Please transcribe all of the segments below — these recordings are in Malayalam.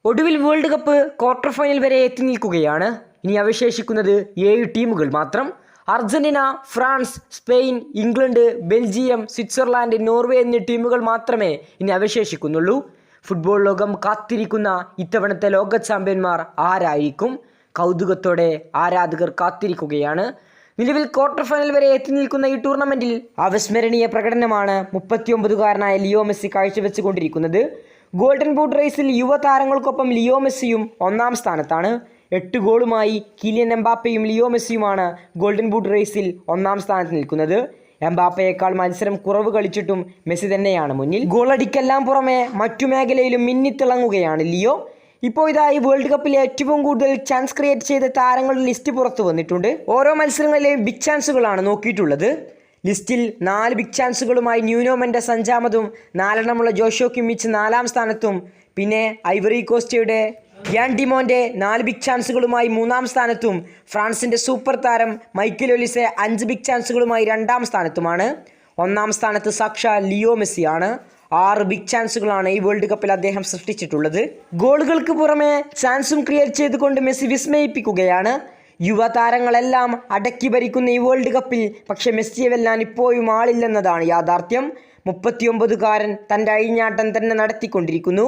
ഒടുവിൽ വേൾഡ് കപ്പ് ക്വാർട്ടർ ഫൈനൽ വരെ എത്തി നിൽക്കുകയാണ്. ഇനി അവശേഷിക്കുന്നത് 7 ടീമുകൾ മാത്രം. Argentina, France, Spain, England, Belgium, Switzerland, Norway എന്നീ ടീമുകൾ മാത്രമേ ഇനി അവശേഷിക്കുന്നുള്ളൂ. ഫുട്ബോൾ ലോകം കാത്തിരിക്കുന്ന ഇത്തവണത്തെ ലോക ചാമ്പ്യന്മാർ ആരായിരിക്കും? കൗതുകത്തോടെ ആരാധകർ കാത്തിരിക്കുകയാണ്. നിലവിൽ ക്വാർട്ടർ ഫൈനൽ വരെ എത്തി നിൽക്കുന്ന ഈ ടൂർണമെന്റിൽ അവിസ്മരണീയ പ്രകടനമാണ് 39-കാരനായ ലിയോ മെസ്സി കാഴ്ചവെച്ചുകൊണ്ടിരിക്കുന്നത്. ഗോൾഡൻ ബൂട്ട് റേസിൽ യുവതാരങ്ങൾക്കൊപ്പം ലിയോ മെസ്സിയും ഒന്നാം സ്ഥാനത്താണ്. 8 ഗോളുമായി കിലിയൻ എംബാപ്പയും ലിയോ മെസ്സിയുമാണ് ഗോൾഡൻ ബൂട്ട് റേസിൽ ഒന്നാം സ്ഥാനത്ത് നിൽക്കുന്നത്. എംബാപ്പയേക്കാൾ മത്സരം കുറവ് കളിച്ചിട്ടും മെസ്സി തന്നെയാണ് മുന്നിൽ. ഗോളടിക്കെല്ലാം പുറമെ മറ്റു മേഖലയിലും മിന്നിത്തിളങ്ങുകയാണ് ലിയോ. ഇപ്പോൾ ഇതായി വേൾഡ് കപ്പിൽ ഏറ്റവും കൂടുതൽ ചാൻസ് ക്രിയേറ്റ് ചെയ്ത താരങ്ങളുടെ ലിസ്റ്റ് പുറത്തു വന്നിട്ടുണ്ട്. ഓരോ മത്സരങ്ങളിലെയും ബിഗ് ചാൻസുകളാണ് നോക്കിയിട്ടുള്ളത്. ലിസ്റ്റിൽ 4 ബിഗ് ചാൻസുകളുമായി ന്യൂനോ മെൻഡസ് 5-മതും 4 ജോഷോ കിമ്മിച്ച് 4-ാം സ്ഥാനത്തും പിന്നെ ഐവറി കോസ്റ്റയുടെ യാൻ ഡിമോൻ്റെ 4 ബിഗ് ചാൻസുകളുമായി 3-ാം സ്ഥാനത്തും ഫ്രാൻസിൻ്റെ സൂപ്പർ താരം മൈക്കൽ ഒലിസെ 5 ബിഗ് ചാൻസുകളുമായി 2-ാം സ്ഥാനത്തുമാണ്. 1-ാം സ്ഥാനത്ത് സാക്ഷാൽ ലിയോ മെസ്സിയാണ്. 6 ബിഗ് ചാൻസുകളാണ് ഈ വേൾഡ് കപ്പിൽ അദ്ദേഹം സൃഷ്ടിച്ചിട്ടുള്ളത്. ഗോളുകൾക്ക് പുറമെ ചാൻസും ക്രിയേറ്റ് ചെയ്തുകൊണ്ട് മെസ്സി വിസ്മയിപ്പിക്കുകയാണ്. യുവതാരങ്ങളെല്ലാം അടക്കി ഭരിക്കുന്ന ഈ വേൾഡ് കപ്പിൽ പക്ഷെ മെസ്സിയെ വെല്ലാൻ ഇപ്പോഴും ആളില്ലെന്നതാണ് യാഥാർത്ഥ്യം. 39-കാരൻ തൻ്റെ അഴിഞ്ഞാട്ടം തന്നെ നടത്തിക്കൊണ്ടിരിക്കുന്നു.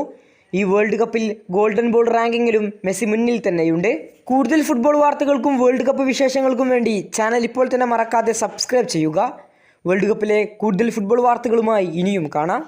ഈ വേൾഡ് കപ്പിൽ ഗോൾഡൻ ബോൾ റാങ്കിങ്ങിലും മെസ്സി മുന്നിൽ തന്നെയുണ്ട്. കൂടുതൽ ഫുട്ബോൾ വാർത്തകൾക്കും വേൾഡ് കപ്പ് വിശേഷങ്ങൾക്കും വേണ്ടി ചാനൽ ഇപ്പോൾ തന്നെ മറക്കാതെ സബ്സ്ക്രൈബ് ചെയ്യുക. വേൾഡ് കപ്പിലെ കൂടുതൽ ഫുട്ബോൾ വാർത്തകളുമായി ഇനിയും കാണാം.